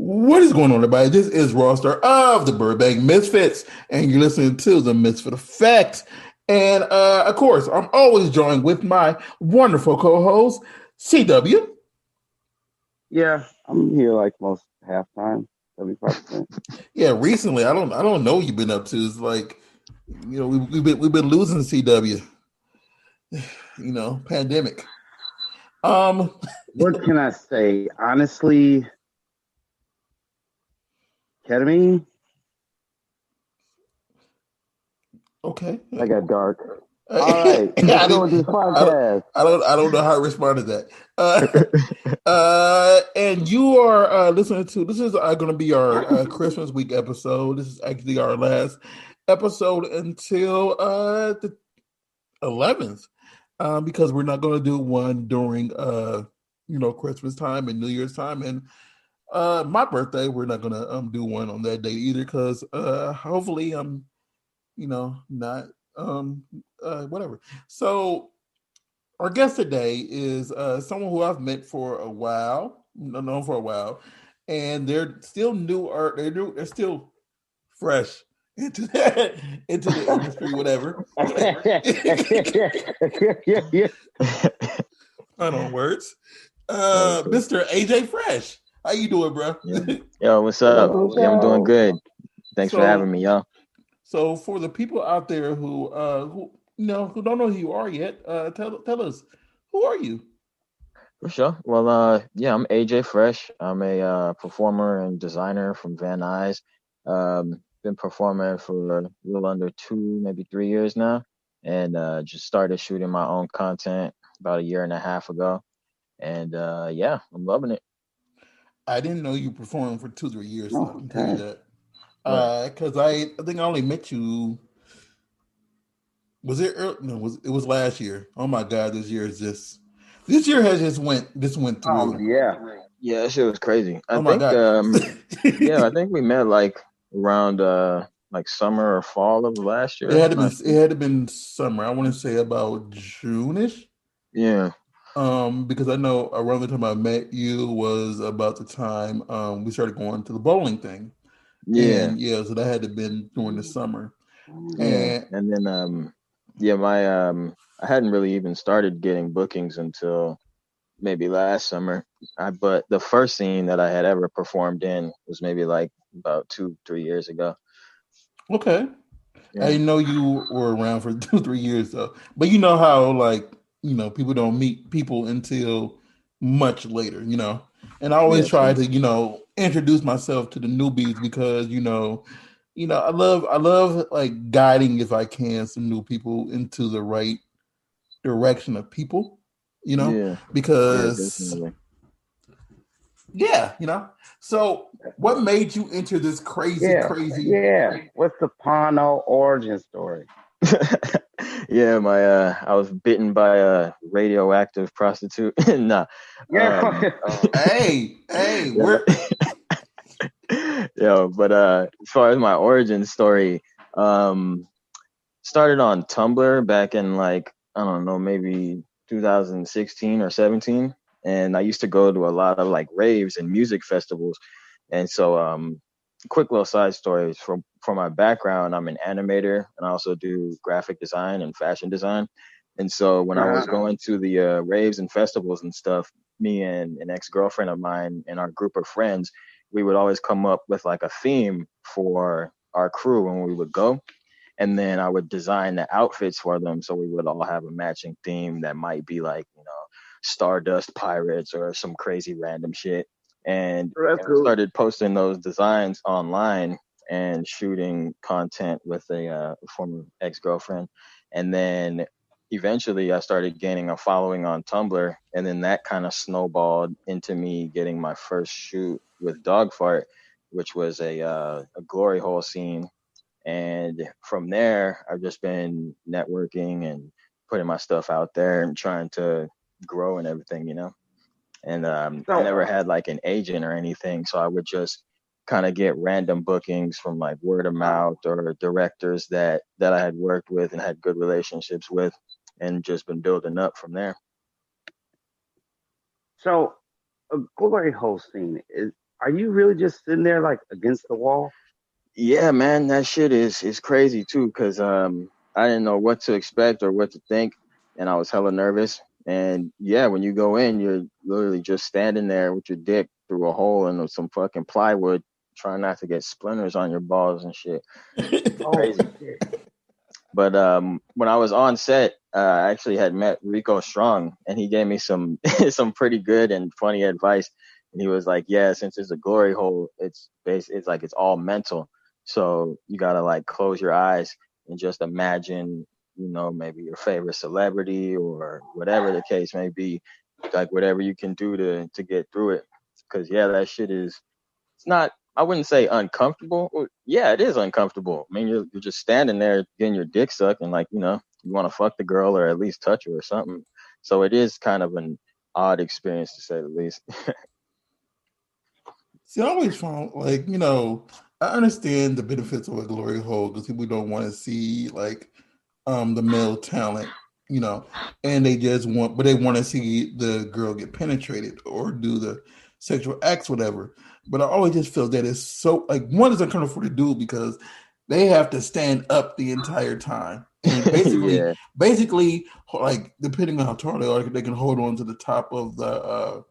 What is going on, everybody? This is Roster of the Burbank Misfits, and you're listening to the Misfit Effect. And of course, I'm always joined with my wonderful co-host, CW. Yeah, I'm here like most halftime, 75%. Yeah, recently, I don't know what you've been up to. It's like, we've been losing CW. Pandemic. Um, What can I say? Honestly, ketamine, okay. I got dark. All right, let's I, go with didn't, this podcast. I don't know how to respond to that. And you are listening to this is going to be our Christmas week episode. This is actually our last episode until the 11th, because we're not going to do one during Christmas time and New Year's time and my birthday. We're not going to do one on that day either because hopefully I'm not whatever. So our guest today is someone who I've met for a while, known for a while, and they're still new, or they're still fresh into into the industry, whatever. I don't know words. Mr. AJ Fresh, how you doing, bro? Yeah. Yo, what's up? Yeah, I'm doing good. Thanks for so, having me, yo. so for the people out there who don't know who you are yet, tell us, who are you? For sure. Well, yeah, I'm AJ Fresh. I'm a performer and designer from Van Nuys. Been performing for a little under 2, maybe 3 years now, and just started shooting my own content about a year and a half ago. And yeah, I'm loving it. I didn't know you performed for 2 3 years, so I Oh, can tell you okay. that. Right. Because I think I only met you. Was it early? No, it was last year. Oh my God, this year has just went Oh, through. yeah. Yeah, that shit was crazy. I Oh my think God. yeah, I think we met like around like summer or fall of last It year. had to I'm been not it sure. had to been summer. I want to say about June-ish. Yeah. Because I know around the time I met you was about the time we started going to the bowling thing. Yeah. And yeah, so that had to been during the summer. Yeah, And and then yeah, my I hadn't really even started getting bookings until maybe last summer. But the first scene that I had ever performed in was maybe like about 2, 3 years ago. okay. I Yeah. didn't know you were around for 2 3 years though. But you know how like people don't meet people until much later. And I always Yeah, try true. to introduce myself to the newbies because I love like guiding if I can some new people into the right direction of people. Yeah. Yeah, Because definitely. yeah. So what made you enter this crazy, Yeah, crazy? yeah. What's the Pano origin story? Yeah, my I was bitten by a radioactive prostitute. Nah. Um Yeah. Hey, yeah, yeah, but as far as my origin story, um started on Tumblr back in like I don't know, maybe 2016 or 17, and I used to go to a lot of like raves and music festivals. And so quick little side stories from my background. I'm an animator and I also do graphic design and fashion design. And so when I was Uh-huh. going to the raves and festivals and stuff, me and an ex-girlfriend of mine and our group of friends, we would always come up with like a theme for our crew when we would go, and then I would design the outfits for them so we would all have a matching theme that might be like, Stardust Pirates or some crazy random shit. And That's cool. started posting those designs online and shooting content with a former ex-girlfriend. And then eventually I started gaining a following on Tumblr, and then that kind of snowballed into me getting my first shoot with Dogfart, which was a glory hole scene. And from there, I've just been networking and putting my stuff out there and trying to grow and everything. And I So, never had like an agent or anything, so I would just kind of get random bookings from like word of mouth or directors that I had worked with and had good relationships with, and just been building up from there. so a glory hosting is. are you really just sitting there like against the wall? Yeah, man, that shit is crazy too, because I didn't know what to expect or what to think, and I was hella nervous. And yeah, when you go in, you're literally just standing there with your dick through a hole in some fucking plywood, trying not to get splinters on your balls and shit. Oh Crazy. shit. But when I was on set, I actually had met Rico Strong, and he gave me some some pretty good and funny advice. And he was like, "Yeah, since it's a glory hole, it's like it's all mental. So you gotta like close your eyes and just imagine, maybe your favorite celebrity or whatever the case may be, like whatever you can do to get through it. Because yeah, that shit is it's not I wouldn't say uncomfortable. Well, yeah, it is uncomfortable. I mean, you're just standing there getting your dick sucked and like, you want to fuck the girl or at least touch her or something. So it is kind of an odd experience to say the least. See, I always found I understand the benefits of a glory hole because people don't want to see the male talent, and they just but they want to see the girl get penetrated or do the sexual acts, whatever. But I always just feel that it's so one is uncomfortable to do because they have to stand up the entire time. And Yeah. basically, like depending on how tall they are, they can hold on to the top of the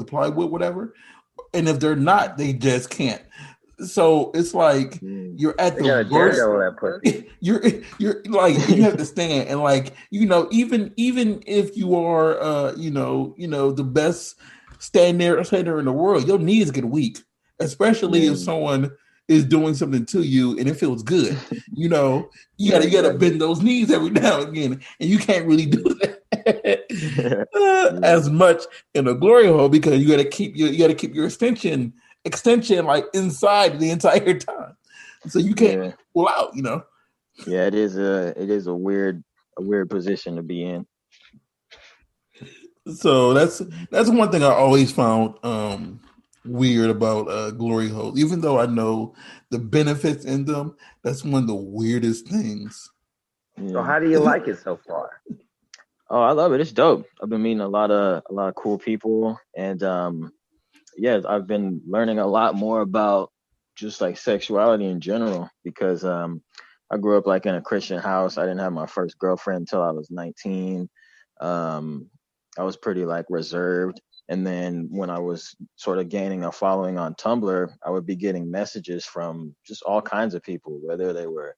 plywood, whatever. And if they're not, they just can't. So it's like you're at They the got a worst. daredevil that pussy. You're like you have to stand and even if you are the best stander in the world, your knees get weak, especially if someone is doing something to you and it feels good. You gotta bend those knees every now and again, and you can't really do that as much in a glory hole because you gotta keep your extension like inside the entire time, so you can't pull out. Yeah, it is a weird position to be in. So that's one thing I always found weird about glory holes. Even though I know the benefits in them, that's one of the weirdest things. Yeah. So how do you like it so far? Oh, I love it. It's dope. I've been meeting a lot of cool people, and yeah, I've been learning a lot more about just like sexuality in general because I grew up like in a Christian house. I didn't have my first girlfriend until I was 19. I was pretty like reserved. And then when I was sort of gaining a following on Tumblr, I would be getting messages from just all kinds of people, whether they were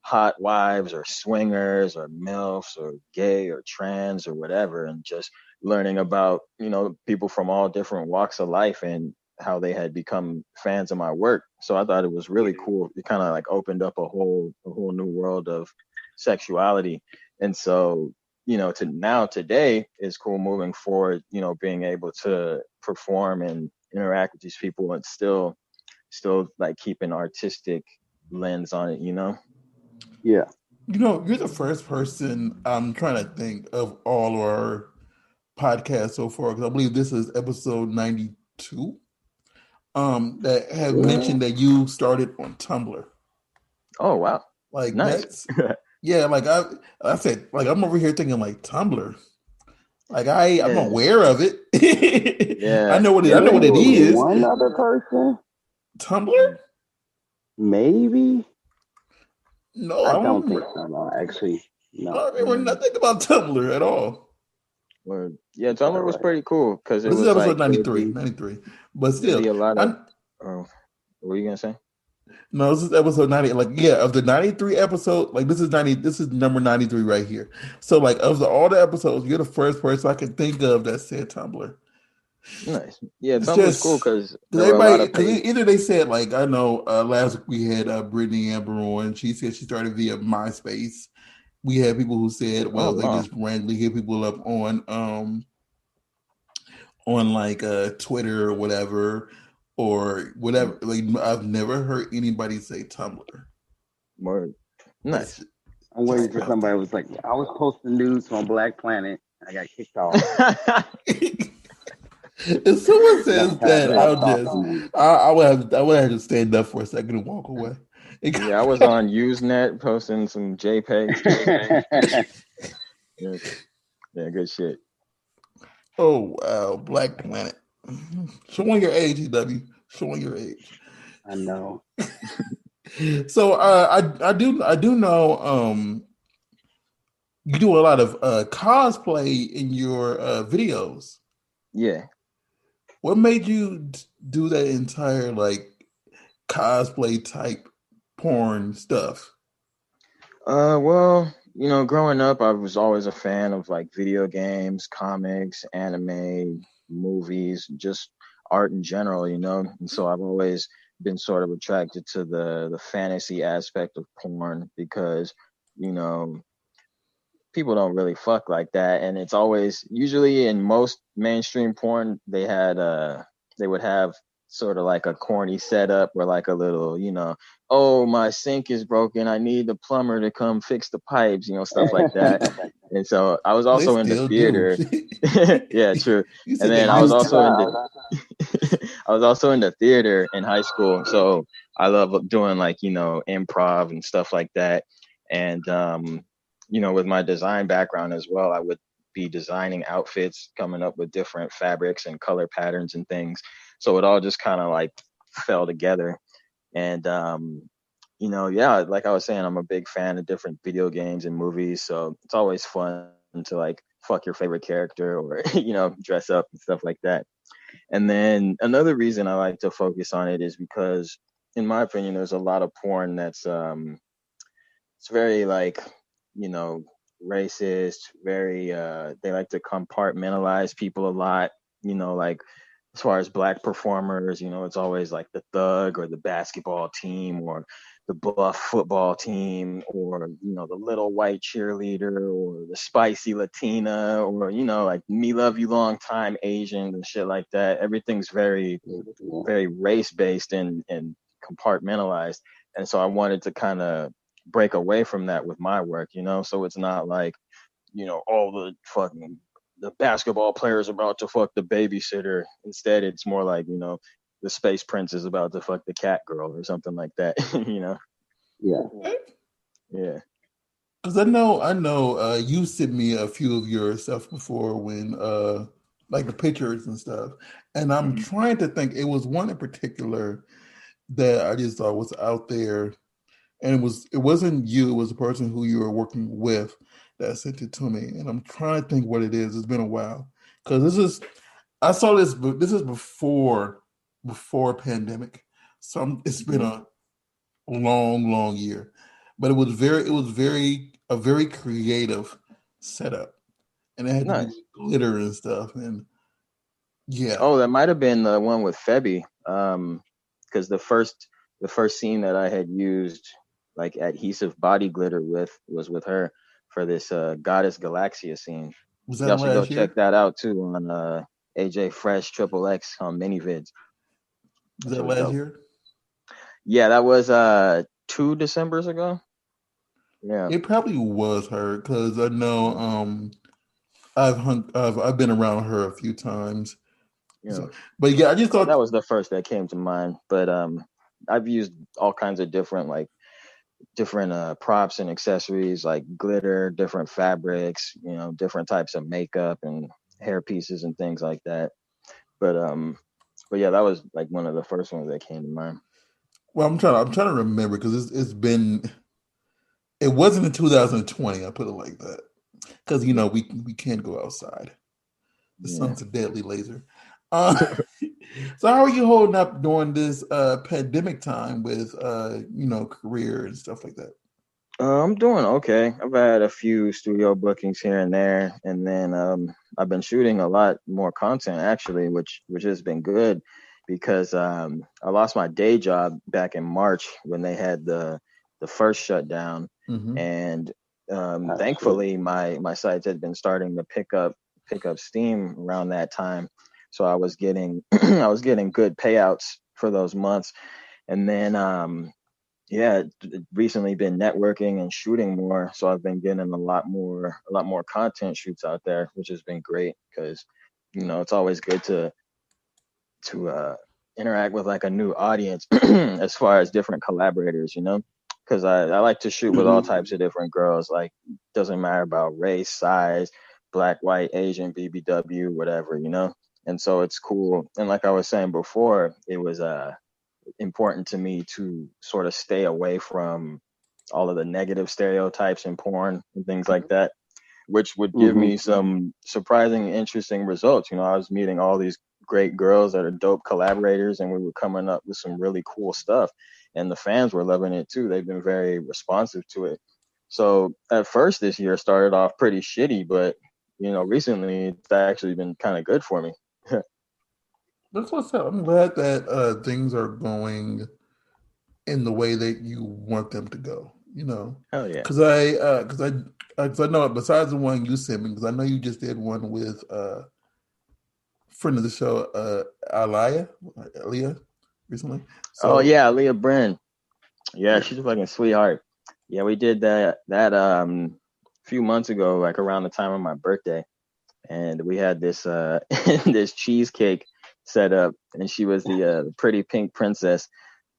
hot wives or swingers or MILFs or gay or trans or whatever, and just learning about, people from all different walks of life and how they had become fans of my work. So I thought it was really cool. It kind of like opened up a whole new world of sexuality. And so, today is cool moving forward, being able to perform and interact with these people and still like keep an artistic lens on it, Yeah. You're the first person I'm trying to think of all our podcasts so far, because I believe this is episode 92, that have mentioned that you started on Tumblr. Oh, wow. Like nice. That's yeah, like I said, like I'm over here thinking like Tumblr. Like I'm aware of it. Yeah. I know what it is. One other person? Tumblr? Maybe. No, I don't think so. No, actually, no. I don't remember nothing about Tumblr at all. Well, yeah, Tumblr was pretty cool because it this was is episode like 93, but still, be a lot of. What were you gonna say? No, this is episode 90. Like, yeah, of the 93 episode, like this is 90. This is number 93 right here. So, like, of all the episodes, you're the first person I can think of that said Tumblr. Nice. Yeah, Tumblr's cool because everybody, because either they said, like, I know last week we had Brittany Amber on. She said she started via MySpace. We had people who said, well, they just randomly hit people up on like Twitter or whatever. Or whatever. Like I've never heard anybody say Tumblr. Word. Nice. I'm waiting for somebody who was like, I was posting news on Black Planet. I got kicked off. If someone says that, I would have to stand up for a second and walk away. Yeah, I was on Usenet posting some JPEGs. Yeah, good shit. Oh wow, Black Planet. Showing your age, EW. Showing your age. I know. So I do know you do a lot of cosplay in your videos. Yeah. What made you do that entire like cosplay type porn stuff? Well, growing up, I was always a fan of like video games, comics, anime, movies, just art in general, And so I've always been sort of attracted to the fantasy aspect of porn because, you know, people don't really fuck like that, and it's always usually in most mainstream porn they would have sort of like a corny setup or like a little, oh, my sink is broken, I need the plumber to come fix the pipes, stuff like that. And so I was They also in the still do. theater. Yeah, true. You And said they then I was used also in to. the I was also in the theater in high school, so I love doing like improv and stuff like that. And with my design background as well, I would be designing outfits, coming up with different fabrics and color patterns and things. So it all just kind of like fell together. And, yeah, like I was saying, I'm a big fan of different video games and movies. So it's always fun to like fuck your favorite character or, dress up and stuff like that. And then another reason I like to focus on it is because, in my opinion, there's a lot of porn that's it's very like, you know, racist, very they like to compartmentalize people a lot, like as far as black performers, it's always like the thug or the basketball team or the buff football team or, the little white cheerleader or the spicy Latina or, like me love you long time Asian and shit like that. Everything's very, very race based and compartmentalized. And so I wanted to kind of break away from that with my work, so it's not like, all the basketball players about to fuck the babysitter. Instead, it's more like, the space prince is about to fuck the cat girl or something like that, Yeah. Yeah. Because I know, you sent me a few of your stuff before when, like the pictures and stuff, and I'm trying to think. It was one in particular that I just thought was out there, and it wasn't you. It was a person who you were working with that sent it to me, and I'm trying to think what it is. It's been a while because I saw this. This is before pandemic, so it's been a long year, but it was a very creative setup, and it had to do with glitter and stuff, and yeah. Oh, that might have been the one with Febby, because the first scene that I had used like adhesive body glitter was with her for this Goddess Galaxia scene. Was that Y'all should go last year? check that out too on AJ Fresh Triple X on Minivids. Was that last year? Yeah, that was 2 Decembers ago. Yeah, it probably was her because I know I've been around her a few times. yeah. So, but yeah, I just thought that was the first that came to mind. But I've used all kinds of different props and accessories like glitter, different fabrics, different types of makeup and hair pieces and things like that. But yeah, that was like one of the first ones that came to mind. Well, I'm trying to remember because it wasn't in 2020. I put it like that because we can't go outside. The sun's a deadly laser. So how are you holding up during this pandemic time with career and stuff like that? I'm doing okay. I've had a few studio bookings here and there, and then I've been shooting a lot more content actually, which has been good because I lost my day job back in March when they had the first shutdown, and thankfully my sites had been starting to pick up steam around that time, so I was getting I was getting good payouts for those months, and then recently been networking and shooting more, so I've been getting a lot more content shoots out there, which has been great because it's always good to interact with like a new audience as far as different collaborators, because I like to shoot with all types of different girls, like doesn't matter about race, size, black, white, Asian, BBW, whatever, And so it's cool. And like I was saying before, it was important to me to sort of stay away from all of the negative stereotypes in porn and things like that, which would give Mm-hmm. me some surprising, interesting results. I was meeting all these great girls that are dope collaborators, and we were coming up with some really cool stuff. And the fans were loving it too. They've been very responsive to it. So at first this year started off pretty shitty, but recently it's actually been kind of good for me. That's what's up. I'm glad that things are going in the way that you want them to go. Hell yeah. Because I know besides the one you sent me, because I know you just did one with friend of the show, Aliyah recently. Oh So yeah, Leah Bryn. Yeah, yeah. she's a fucking sweetheart. Yeah, we did that few months ago, like around the time of my birthday, and we had this this cheesecake set up, and she was the pretty pink princess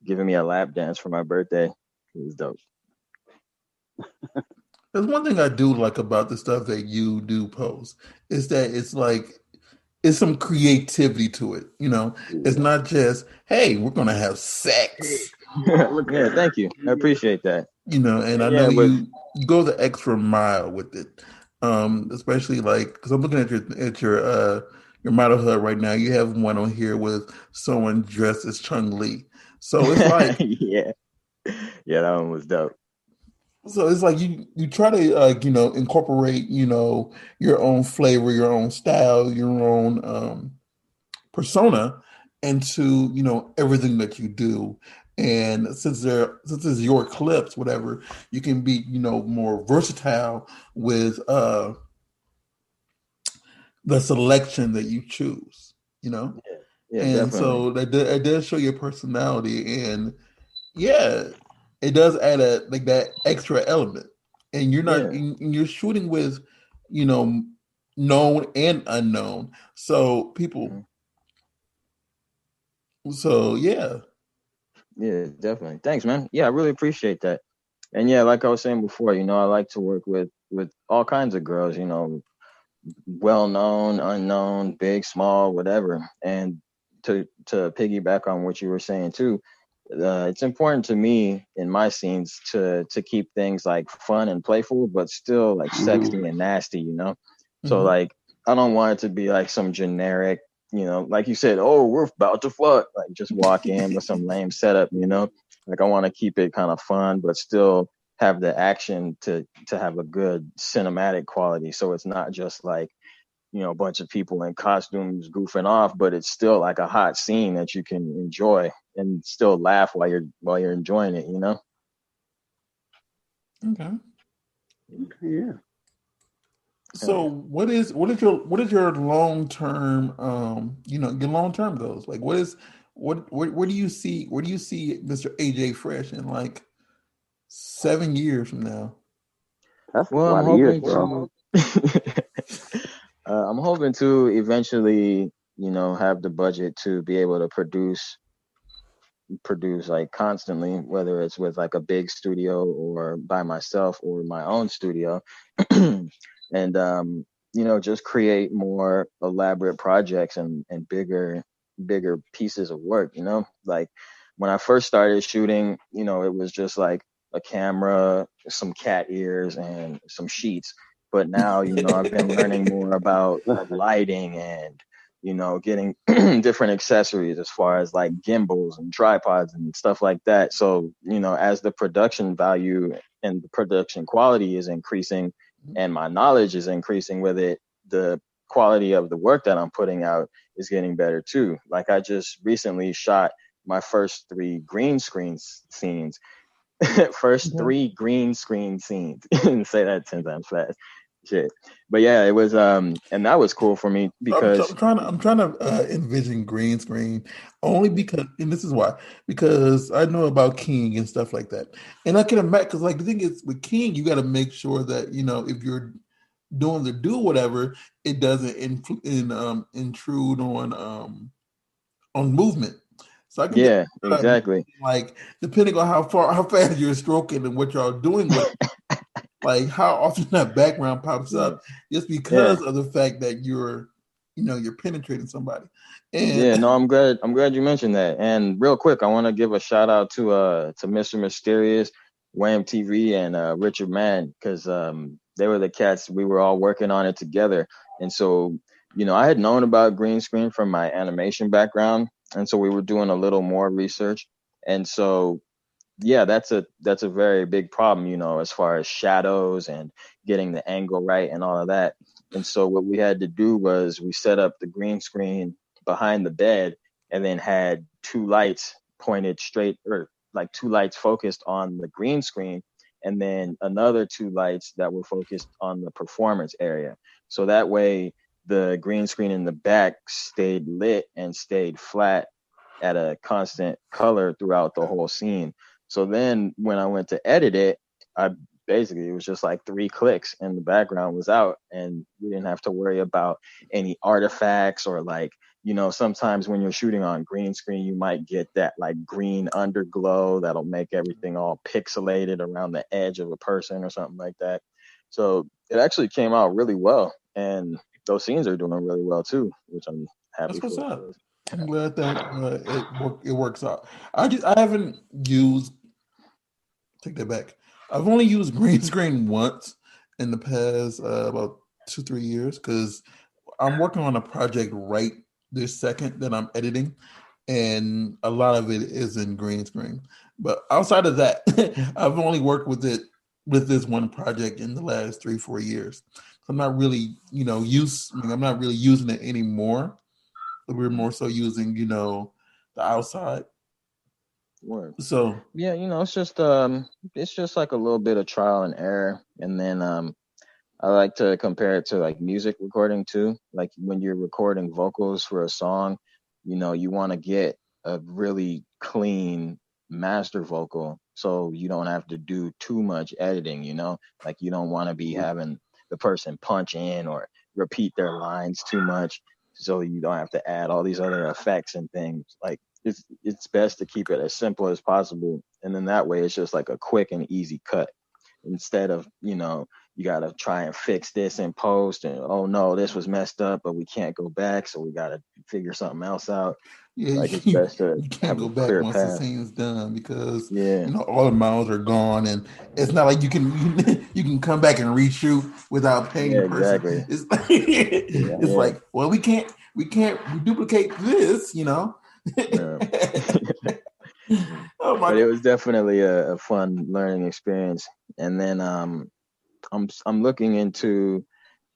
giving me a lap dance for my birthday. It was dope. There's one thing I do like about the stuff that you do post is that it's some creativity to it. It's not just, hey, we're gonna have sex. Yeah, thank you. I appreciate that. And I know Yeah, but you go the extra mile with it. Especially like because I'm looking at your model hub right now. You have one on here with someone dressed as Chung Li. So it's like yeah, that one was dope. you try to incorporate your own flavor, your own style, your own persona into everything that you do. And since it's your clips, whatever, you can be more versatile with the selection that you choose. Yeah, And definitely. so that does show your personality, and yeah, it does add that extra element. And Yeah. you're shooting with you know known and unknown, so people. Mhm. So yeah. Yeah, definitely. Thanks, man. Yeah, I really appreciate that. And yeah, like I was saying before, I like to work with all kinds of girls, well known, unknown, big, small, whatever. And to piggyback on what you were saying too, it's important to me in my scenes to keep things like fun and playful, but still like Mm-hmm. sexy and nasty. So Hmm. like I don't want it to be like some generic, like you said, oh, we're about to fuck, like just walk in with some lame setup. Like I want to keep it kind of fun, but still have the action to have a good cinematic quality. So it's not just like a bunch of people in costumes goofing off, but it's still like a hot scene that you can enjoy and still laugh while you're enjoying it. Okay. Yeah. Hell So yeah. what is your long term your long term goals? Like where do you see Mr. AJ Fresh in like 7 years from now? That's a Well, I'm lot of years, hoping bro. to. I'm hoping to eventually, have the budget to be able to produce like constantly, whether it's with like a big studio or by myself or my own studio, and just create more elaborate projects and bigger pieces of work. Like when I first started shooting, it was just like a camera, some cat ears, and some sheets. But now, I've been learning more about lighting and getting different accessories as far as like gimbals and tripods and stuff like that. So, as the production value and the production quality is increasing and my knowledge is increasing with it, the quality of the work that I'm putting out is getting better too. Like I just recently shot my first three green screen scenes. First Okay. three green screen scenes. Say that 10 times fast. Shit. But yeah, it was and that was cool for me because I'm trying to envision green screen only because, and this is why, because I know about King and stuff like that, and I can imagine because like the thing is with King, you got to make sure that if you're doing the do whatever, it doesn't intrude on movement. So I can just yeah, exactly. like depending on how fast you're stroking and what y'all doing with it, like how often that background pops Yeah. up, just Yeah. because of the fact that you're you're penetrating somebody. And yeah, no, I'm glad you mentioned that. And real quick, I want to give a shout out to Mr. Mysterious, Wham TV, and Richard Mann, because they were the cats. We were all working on it together. And so, I had known about green screen from my animation background, and so we were doing a little more research. And so, yeah, that's a very big problem, as far as shadows and getting the angle right and all of that. And so what we had to do was we set up the green screen behind the bed and then had two lights pointed straight, or like two lights focused on the green screen, and then another two lights that were focused on the performance area. So that way the green screen in the back stayed lit and stayed flat at a constant color throughout the whole scene. So then when I went to edit it, I basically, it was just like 3 clicks and the background was out, and we didn't have to worry about any artifacts or like, sometimes when you're shooting on green screen, you might get that like green underglow that'll make everything all pixelated around the edge of a person or something like that. So it actually came out really well, and those scenes are doing really well too, which I'm happy that's what's for. up. I'm glad that it works out. I haven't used. Take that back. I've only used green screen once in the past about 2-3 years because I'm working on a project right this second that I'm editing, and a lot of it is in green screen. But outside of that, I've only worked with this one project in the last 3-4 years. So I'm not really, I'm not really using it anymore. We're more so using, the outside. Word. So Yeah, it's just like a little bit of trial and error. And then I like to compare it to like music recording too. Like when you're recording vocals for a song, you want to get a really clean master vocal so you don't have to do too much editing, like you don't want to be having the person punch in or repeat their lines too much, so you don't have to add all these other effects and things. Like it's best to keep it as simple as possible, and then that way it's just like a quick and easy cut, instead of you got to try and fix this in post, and oh no, this was messed up, but we can't go back, so we got to figure something else out. yeah, Like it's best to you can't have go a back clear once the path. scene's done because Yeah, all the miles are gone, and it's not like you can you can come back and reshoot without paying yeah, the person. exactly. It's like, it's Yeah, like, well, we can't duplicate this, yeah. Oh But my! it was definitely a fun learning experience. And then I'm looking into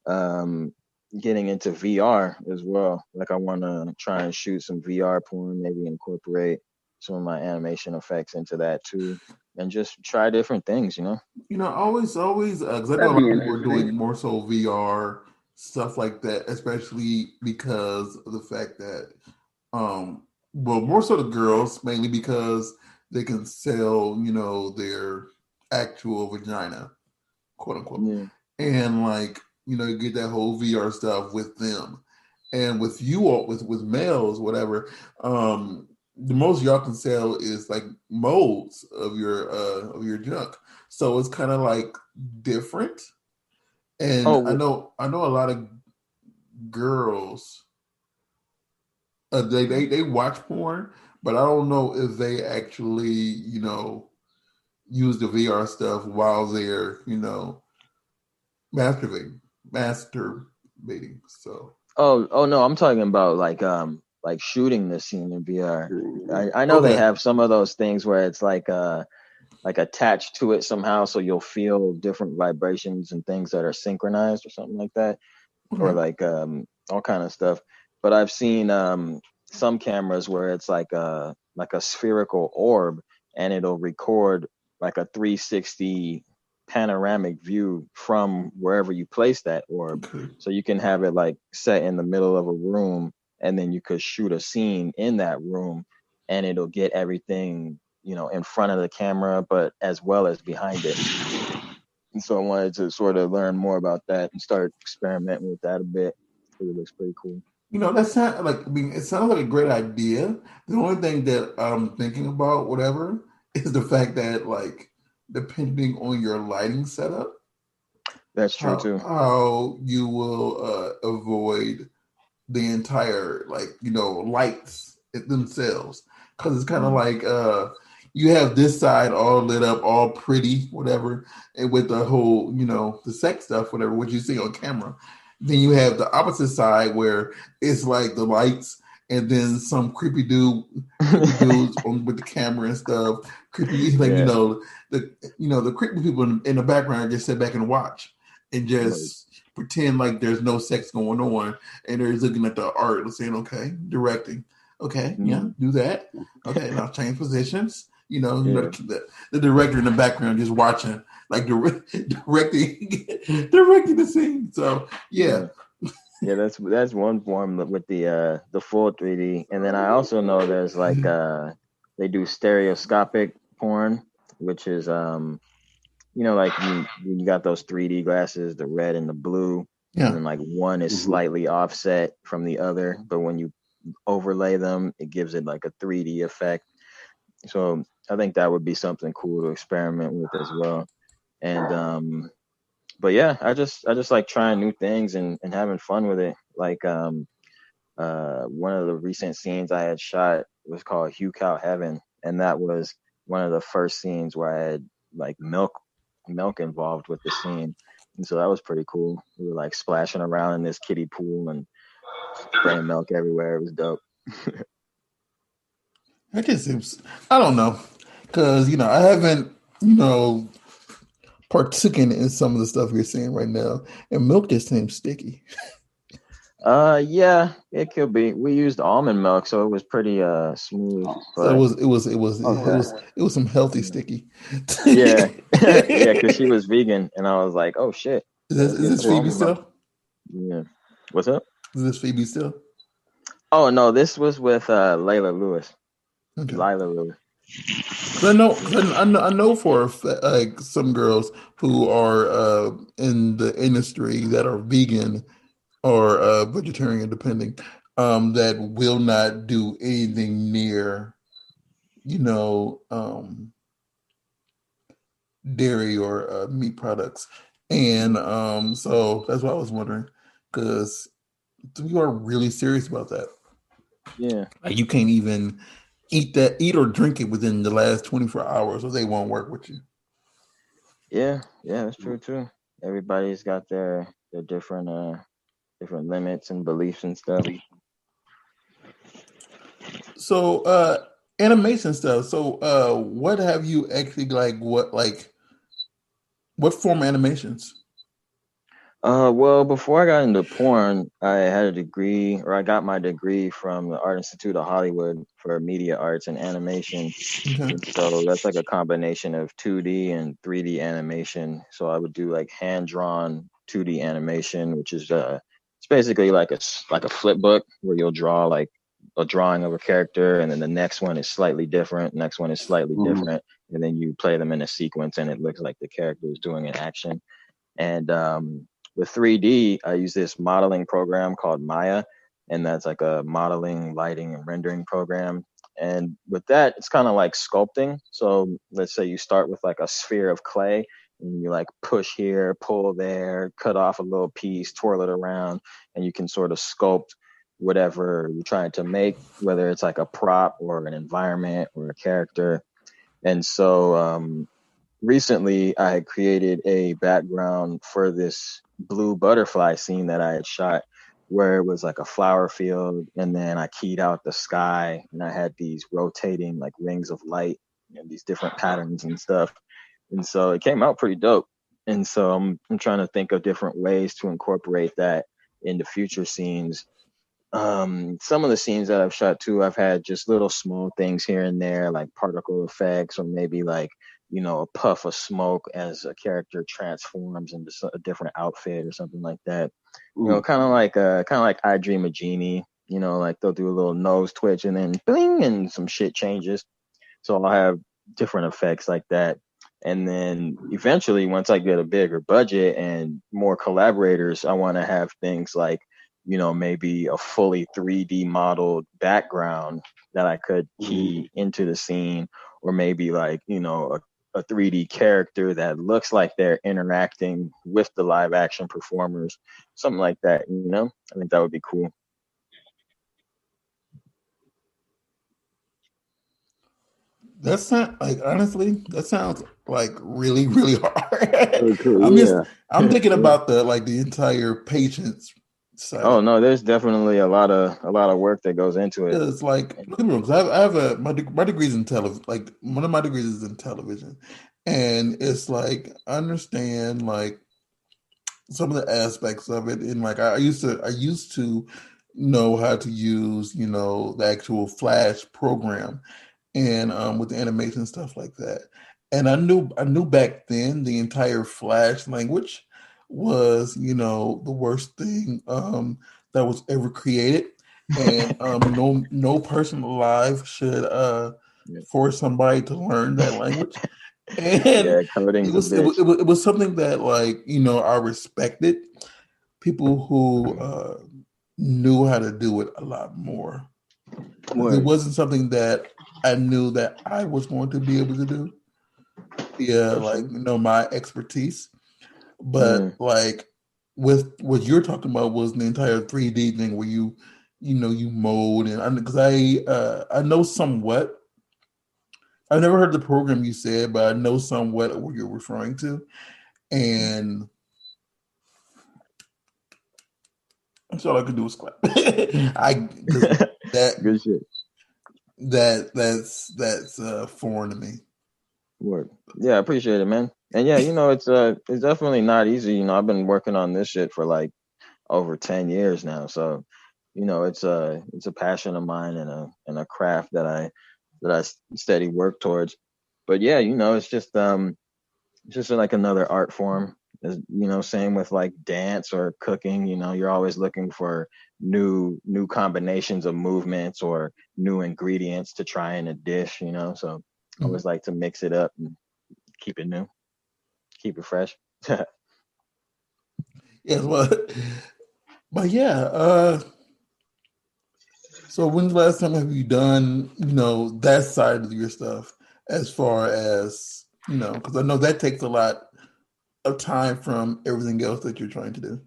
um getting into VR as well. Like I want to try and shoot some VR porn, maybe incorporate some of my animation effects into that too, and just try different things. Always, because I know a That'd lot be of people are interesting. doing more so VR stuff like that, especially because of the fact that, well, more so the girls, mainly because they can sell, their actual vagina, quote unquote, Yeah. and like, you get that whole VR stuff with them, and with you all, with males, whatever. The most y'all can sell is like molds of your junk. So it's kind of like different. And I Oh, know a lot of girls they watch porn, but I don't know if they actually, use the VR stuff while they're, masturbating masturbating. So oh no, I'm talking about like shooting the scene in VR. I know they okay. have some of those things where it's like attached to it somehow, so you'll feel different vibrations and things that are synchronized or something like that, or Okay. like all kind of stuff. But I've seen some cameras where it's like a spherical orb, and it'll record like a 360 panoramic view from wherever you place that orb. Okay. So you can have it like set in the middle of a room, and then you could shoot a scene in that room, and it'll get everything in front of the camera, but as well as behind it. And so I wanted to sort of learn more about that and start experimenting with that a bit. It looks pretty cool. That sounds like, I mean, it sounds like a great idea. The only thing that I'm thinking about, whatever, is the fact that, like, depending on your lighting setup, That's true too. how you will avoid the entire lights themselves, because it's kind of like you have this side all lit up, all pretty, whatever, and with the whole the sex stuff, whatever, what you see on camera. Then you have the opposite side where it's like the lights and then some creepy dudes with the camera and stuff. Creepy, the creepy people in the background just sit back and watch and just pretend like there's no sex going on, and they're looking at the art and saying, "Okay, directing, okay, yeah, do that, okay, now change positions." The director in the background just watching, like directing the scene. So yeah. Yeah, that's one form with the full 3D, and then I also know there's like they do stereoscopic porn, which is like you got those 3D glasses, the red and the blue, and then like one is slightly offset from the other, but when you overlay them, it gives it like a 3D effect. So I think that would be something cool to experiment with as well. And but yeah, I just like trying new things and having fun with it. Like one of the recent scenes I had shot was called Hugh Cow Heaven, and that was one of the first scenes where I had like milk involved with the scene. And so that was pretty cool. We were like splashing around in this kiddie pool and spraying milk everywhere. It was dope. That just seems, I don't know, because I haven't partaken in some of the stuff you're saying right now, and milk just seems sticky. Yeah, it could be. We used almond milk, so it was pretty smooth. So it was some healthy sticky. Yeah, yeah, because she was vegan, and I was like, oh shit. Is this Phoebe still? Yeah. What's up? Is this Phoebe still? Oh no, this was with Layla Lewis. Okay. Lila Lewis. I know for like some girls who are in the industry that are vegan or vegetarian, depending, that will not do anything near, dairy or meat products, and so that's why I was wondering, because you are really serious about that. Yeah, like you can't even eat or drink it within the last 24 hours, or they won't work with you. Yeah, that's true too. Everybody's got their different limits and beliefs and stuff. So animation stuff. So what have you actually what form of animations? Well, before I got into porn, I had a degree, or I got my degree from the Art Institute of Hollywood for media arts and animation. Okay. And so that's like a combination of 2D and 3D animation. So I would do like hand-drawn 2D animation, which is it's basically like a flip book where you'll draw like a drawing of a character, and then the next one is slightly different, next one is slightly different, and then you play them in a sequence, and it looks like the character is doing an action. And with 3D, I use this modeling program called Maya, and that's like a modeling, lighting, and rendering program. And with that, it's kind of like sculpting. So let's say you start with like a sphere of clay, and you like push here, pull there, cut off a little piece, twirl it around, and you can sort of sculpt whatever you're trying to make, whether it's like a prop or an environment or a character. And so recently I had created a background for this blue butterfly scene that I had shot, where it was like a flower field, and then I keyed out the sky, and I had these rotating like rings of light and these different patterns and stuff. And so it came out pretty dope. And so I'm trying to think of different ways to incorporate that into future scenes. Some of the scenes that I've shot too, I've had just little small things here and there, like particle effects, or maybe like, a puff of smoke as a character transforms into a different outfit or something like that. Kind of like I Dream of Jeannie, like they'll do a little nose twitch and then bling and some shit changes. So I'll have different effects like that. And then eventually, once I get a bigger budget and more collaborators, I want to have things like, maybe a fully 3D modeled background that I could key into the scene, or maybe like, a 3D character that looks like they're interacting with the live action performers, something like that. I think that would be cool. That's not like honestly, that sounds like really, really hard. Oh, cool. I'm just Yeah. I'm thinking Yeah. about the entire patient's side Oh of no, there's definitely a lot of work that goes into it. it's like look at me, 'cause I have a my degree's in television. Like one of my degrees is in television, and it's like I understand like some of the aspects of it, and like I used to know how to use the actual Flash program and with the animation stuff like that. And I knew back then the entire Flash language was the worst thing that was ever created, and no person alive should Yeah, force somebody to learn that language. And yeah, it coding's a was it was, bitch. it was it was something that I respected people who knew how to do it a lot more. It Word. wasn't something that I knew that I was going to be able to do. Yeah, For like sure. my expertise. But Mm, like with what you're talking about was the entire 3D thing where you mold and because I know somewhat. I've never heard the program you said, but I know somewhat what you're referring to. mm. And that's all I could do was clap. I because that Good shit. that's foreign to me. Word. Yeah, I appreciate it, man. And yeah, it's definitely not easy. I've been working on this shit for like over 10 years now. So, it's a passion of mine and a craft that I steady work towards. But yeah, it's just like another art form. Same with like dance or cooking. You're always looking for new combinations of movements or new ingredients to try in a dish. So I Mhm. always like to mix it up and keep it new, keep it fresh. Yes, but yeah. So when's the last time have you done that side of your stuff as far as because I know that takes a lot of time from everything else that you're trying to do.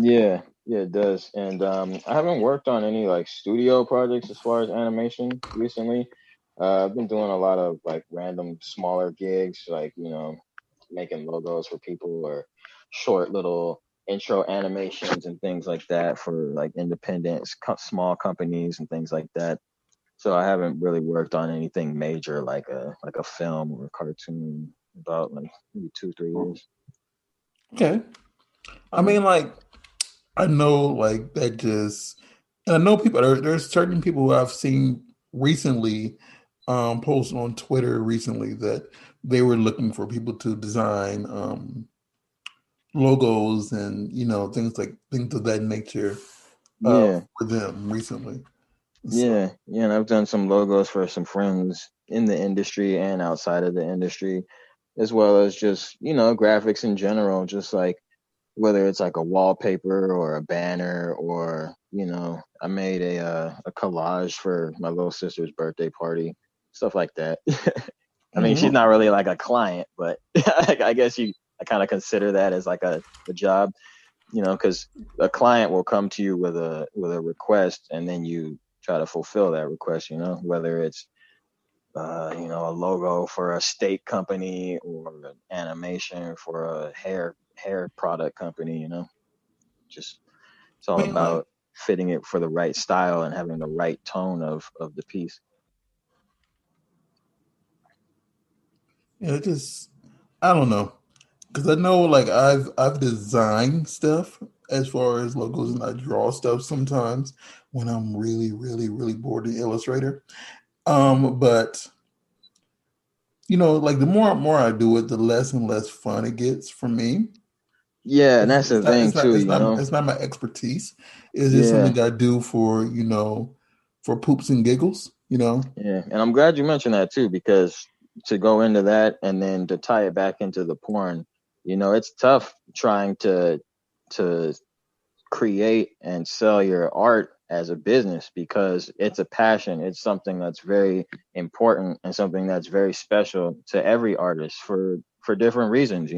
Yeah, yeah, it does. And I haven't worked on any like studio projects as far as animation recently. I've been doing a lot of like random smaller gigs, like making logos for people or short little intro animations and things like that for like independent small companies and things like that. So I haven't really worked on anything major like a film or a cartoon about like maybe 2 3 years. Okay. I Yeah. mean, like I know like that just and I know there's certain people who I've seen recently post on Twitter recently that they were looking for people to design logos and things of that nature Yeah. for them recently. So Yeah, and I've done some logos for some friends in the industry and outside of the industry, as well as just, graphics in general, just like whether it's like a wallpaper or a banner or, I made a collage for my little sister's birthday party, stuff like that. I mean, she's mhm. not really like a client, but I guess I kind of consider that as like a job, because a client will come to you with a request, and then you try to fulfill that request. Whether it's a logo for a steak company or an animation for a hair product company. Just it's I all mean, like about fitting it for the right style and having the right tone of the piece. it just I don't know because I know like I've designed stuff as far as logos and I draw stuff sometimes when I'm really really really bored in Illustrator. But like the more I do it, the less and less fun it gets for me. Yeah, and It's, that's it's the not thing it's not too. it's not it's not my expertise. It's just Yeah, something I do for poops and giggles. yeah, and I'm glad you mentioned that too, because to go into that and then to tie it back into the porn, it's tough trying to create and sell your art as a business because it's a passion. It's something that's very important and something that's very special to every artist for different reasons,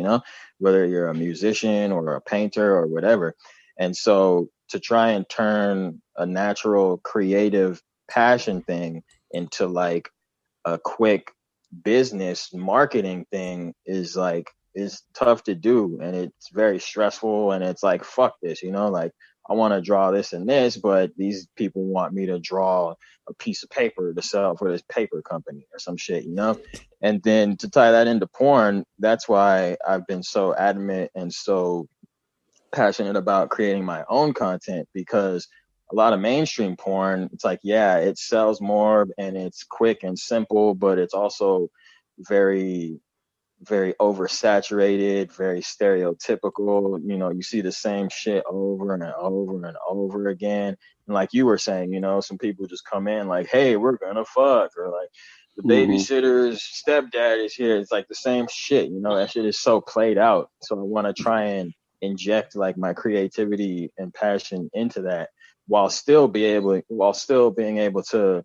whether you're a musician or a painter or whatever. And so to try and turn a natural creative passion thing into like a quick business marketing thing is tough to do, and it's very stressful, and it's like, fuck this, like I want to draw this and this, but these people want me to draw a piece of paper to sell for this paper company or some shit. And then to tie that into porn, that's why I've been so adamant and so passionate about creating my own content, because a lot of mainstream porn, it's like, yeah, it sells more and it's quick and simple, but it's also very, very oversaturated, very stereotypical. You see the same shit over and over and over again. And like you were saying, some people just come in like, hey, we're gonna fuck, or like the babysitter's stepdad is here. It's like the same shit, that shit is so played out. So I want to try and inject like my creativity and passion into that, while still being able to,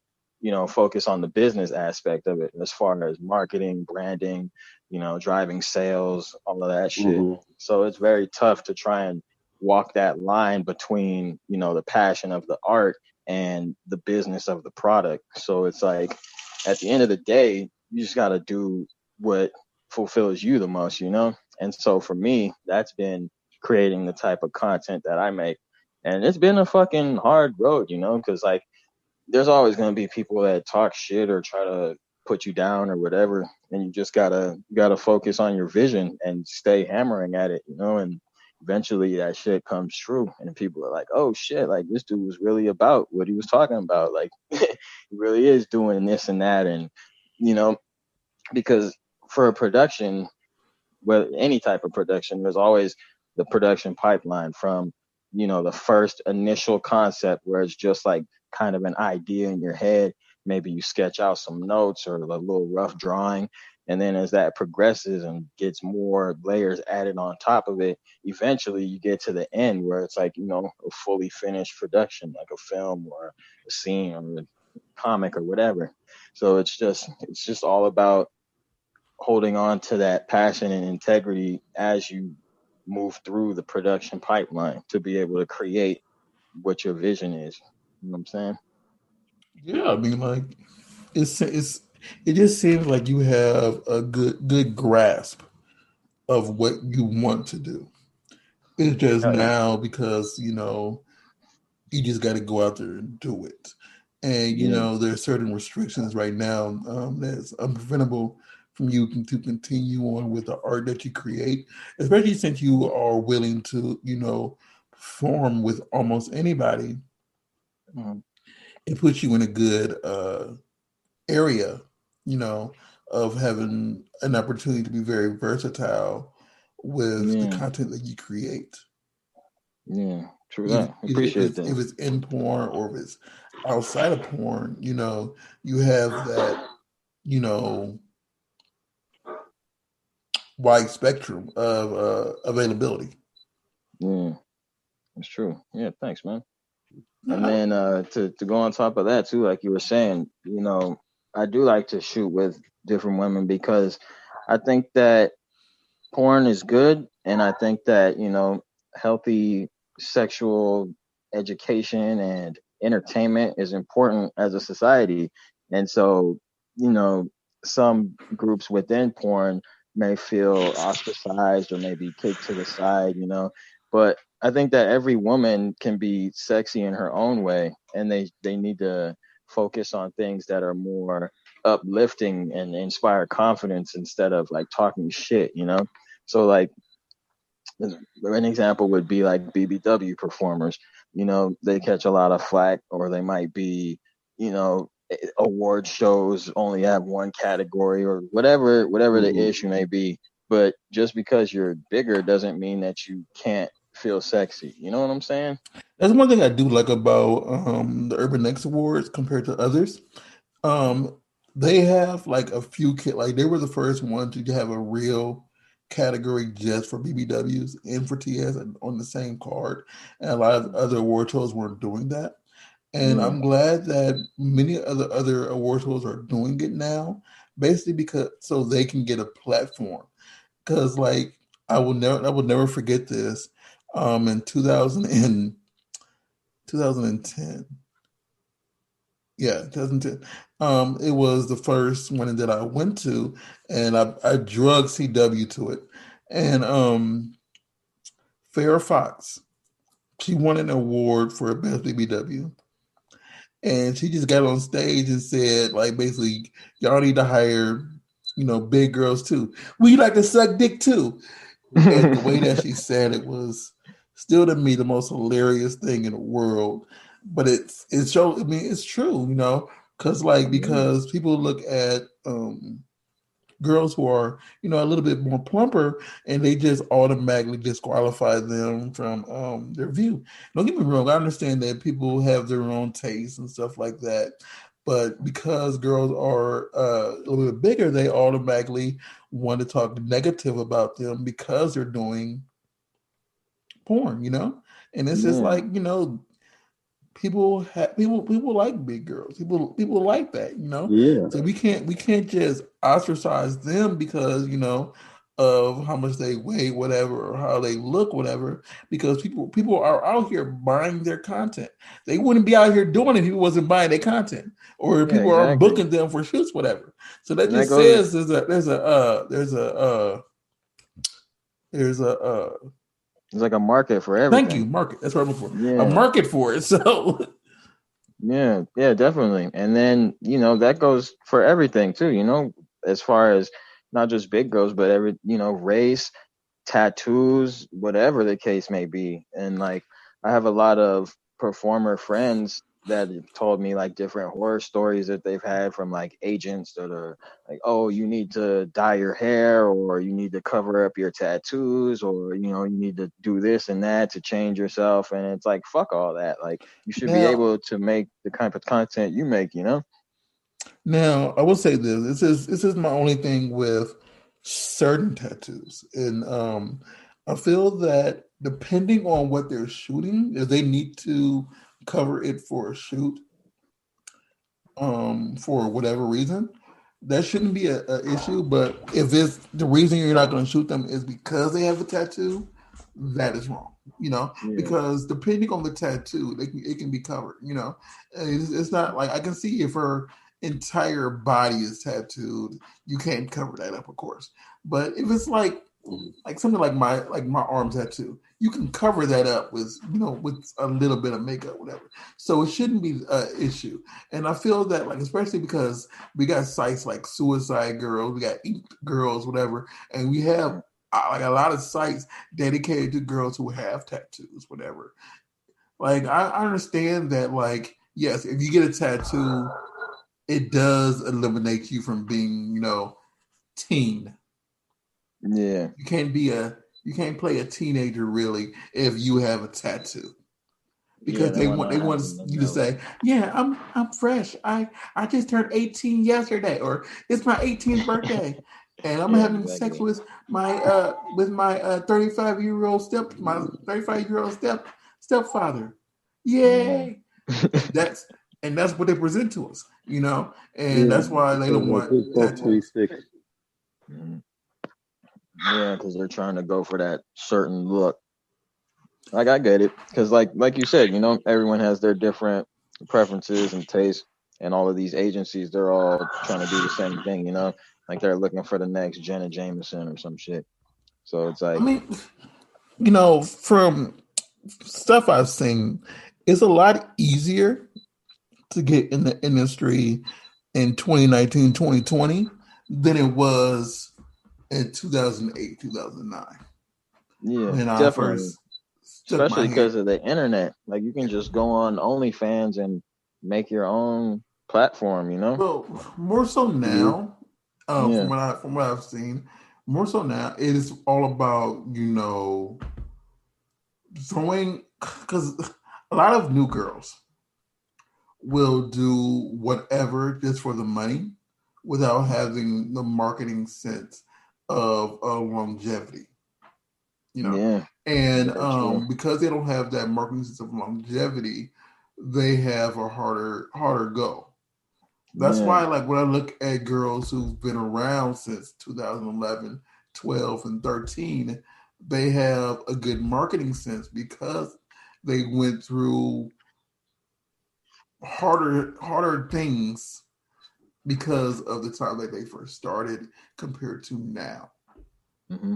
focus on the business aspect of it, as far as marketing, branding, driving sales, all of that shit. So it's very tough to try and walk that line between, the passion of the art and the business of the product. So it's like, at the end of the day, you just got to do what fulfills you the most, And so for me, that's been creating the type of content that I make. And it's been a fucking hard road, because like there's always going to be people that talk shit or try to put you down or whatever, and you just gotta focus on your vision and stay hammering at it, and eventually that shit comes true, and people are like, oh shit, like this dude was really about what he was talking about, like he really is doing this and that. And because for a production, well, any type of production, there's always the production pipeline from, the first initial concept where it's just like kind of an idea in your head. Maybe you sketch out some notes or a little rough drawing. And then as that progresses and gets more layers added on top of it, eventually you get to the end where it's like, a fully finished production, like a film or a scene or a comic or whatever. So it's just all about holding on to that passion and integrity as you move through the production pipeline to be able to create what your vision is. You know what I'm saying? Yeah, I mean, like it just seems like you have a good grasp of what you want to do. It's just now because you just got to go out there and do it, and there are certain restrictions right now that's unpreventable from you to continue on with the art that you create, especially since you are willing to perform with almost anybody. It puts you in a good area, of having an opportunity to be very versatile with the content that you create. Yeah, true that. I appreciate that. If it's in porn or if it's outside of porn, you have that, wide spectrum of availability. Yeah, that's true. Yeah, thanks, man. And then to go on top of that too, like you were saying, I do like to shoot with different women because I think that porn is good, and I think that healthy sexual education and entertainment is important as a society. And so some groups within porn may feel ostracized or maybe kicked to the side, but I think that every woman can be sexy in her own way, and they need to focus on things that are more uplifting and inspire confidence instead of like talking shit. So like an example would be like BBW performers. They catch a lot of flack, or they might be, award shows only have one category or whatever the issue may be. But just because you're bigger doesn't mean that you can't feel sexy. You know what I'm saying? That's one thing I do like about the Urban X Awards compared to others. They have like a few like they were the first one to have a real category just for BBWs and for TS on the same card, and a lot of other award shows weren't doing that. And I'm glad that many other award shows are doing it now, basically because so they can get a platform. Because like I will never forget this. In 2010, Yeah, 2010. It was the first one that I went to, and I drug CW to it. And Farrah Fox, she won an award for best BBW, and she just got on stage and said, like, basically, y'all need to hire, big girls too. We like to suck dick too. And the way that she said it was still to me the most hilarious thing in the world. But it shows. I mean, it's true, because people look at girls who are a little bit more plumper, and they just automatically disqualify them from their view. Don't get me wrong, I understand that people have their own tastes and stuff like that, but because girls are a little bit bigger, they automatically want to talk negative about them because they're doing porn. And it's just Yeah, like, people like big girls. People like that. Yeah. So we can't just ostracize them because of how much they weigh, whatever, or how they look, whatever. Because people are out here buying their content. They wouldn't be out here doing it if people wasn't buying their content, or yeah, people aren't exactly. booking them for shoots, whatever. So that And that just goes. says there's a It's like a market for thank you everything. market. That's what I'm looking for. A Yeah, market for it. So yeah, yeah, definitely. And then that goes for everything too. As far as not just big girls, but every race, tattoos, whatever the case may be. And like I have a lot of performer friends that have told me like different horror stories that they've had from like agents that are like, oh, you need to dye your hair, or you need to cover up your tattoos, or you need to do this and that to change yourself. And it's like, fuck all that. Like, you should be now able to make the kind of content you make. Now, I will say this. This is my only thing with certain tattoos. And I feel that depending on what they're shooting, if they need to cover it for a shoot, for whatever reason, that shouldn't be a issue. But if it's the reason you're not going to shoot them is because they have a tattoo, that is wrong. Yeah, Because depending on the tattoo, it can be covered. It's not like I can see if her entire body is tattooed, you can't cover that up, of course. But if it's like something like my arm tattoo, you can cover that up with a little bit of makeup, whatever. So it shouldn't be an issue. And I feel that like especially because we got sites like Suicide Girls, we got Ink Girls, whatever, and we have like a lot of sites dedicated to girls who have tattoos, whatever. Like I understand that like yes, if you get a tattoo, it does eliminate you from being teen. yeah, You can't play a teenager really if you have a tattoo yeah. because They they want want to they have want them to you to know. say, yeah, I'm fresh. I just turned 18 yesterday, or it's my 18th birthday, and I'm Yeah, having sex exactly. with my 35-year-old stepfather. Yeah. Yay! And that's what they present to us, and Yeah. that's why they So don't like want this post tattoos. 26. Mhm. Yeah, because they're trying to go for that certain look. Like, I get it, because like you said, everyone has their different preferences and tastes, and all of these agencies, they're all trying to do the same thing. Like they're looking for the next Jenna Jameson or some shit. So it's I like, mean, from stuff I've seen, it's a lot easier to get in the industry in 2019, 2020 than it was in 2008, 2009 yeah, when I definitely, first stuck my especially hand. because of the internet. Like, you can just go on OnlyFans and make your own platform. Well, more so Yeah. now, from Yeah, what I've seen, more so now, it is all about throwing because a lot of new girls will do whatever just for the money without having the marketing sense of longevity, you know. yeah, And very true. because they don't have that marketing sense of longevity, they have a harder go. That's Yeah, why, like, when I look at girls who've been around since 2011, 12, and 13, they have a good marketing sense because they went through harder things because of the time that they first started compared to now. Mm-hmm.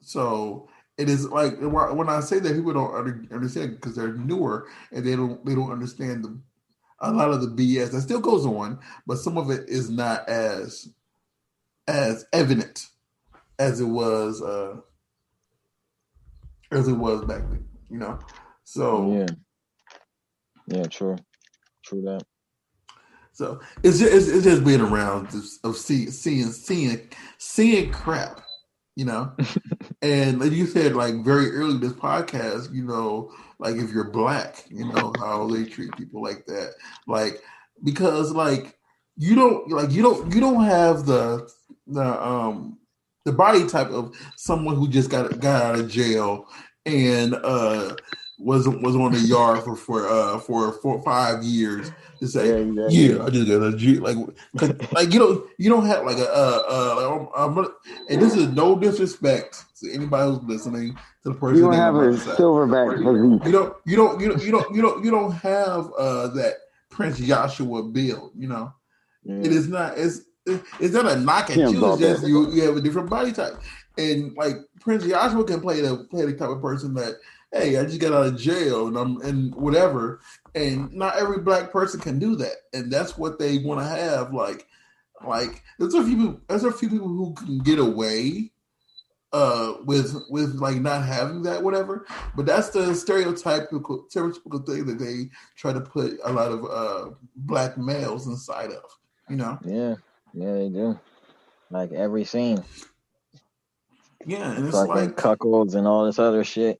So it is like when I say that, people don't understand because they're newer and they don't understand a lot of the BS that still goes on, but some of it is not as evident as it was back then. So Yeah, true that. so it's just being around of seeing crap, you know. And like you said, like very early in this podcast, like if you're black, how they treat people like that, like because like you don't have the body type of someone who just got out of jail and was on the yard for 5 years to say, Yeah, exactly. yeah, I just got a jail. Like, 'cause, like you don't have like and this is no disrespect to anybody who's listening to the You person don't name have I'm about a to say. silverback physique. You don't have that Prince Joshua build. It Yeah. is not. It's not a knock at Kim's you. all It's that. just you have a different body type, and like Prince Joshua can play the type of person that, hey, I just got out of jail and whatever, and not every black person can do that, and that's what they want to have. Like there's a few people who can get away with like not having that whatever, but that's the stereotypical thing that they try to put a lot of black males inside of. Yeah, they do. Like every scene, Yeah, and it's fucking like, cuckolds and all this other shit.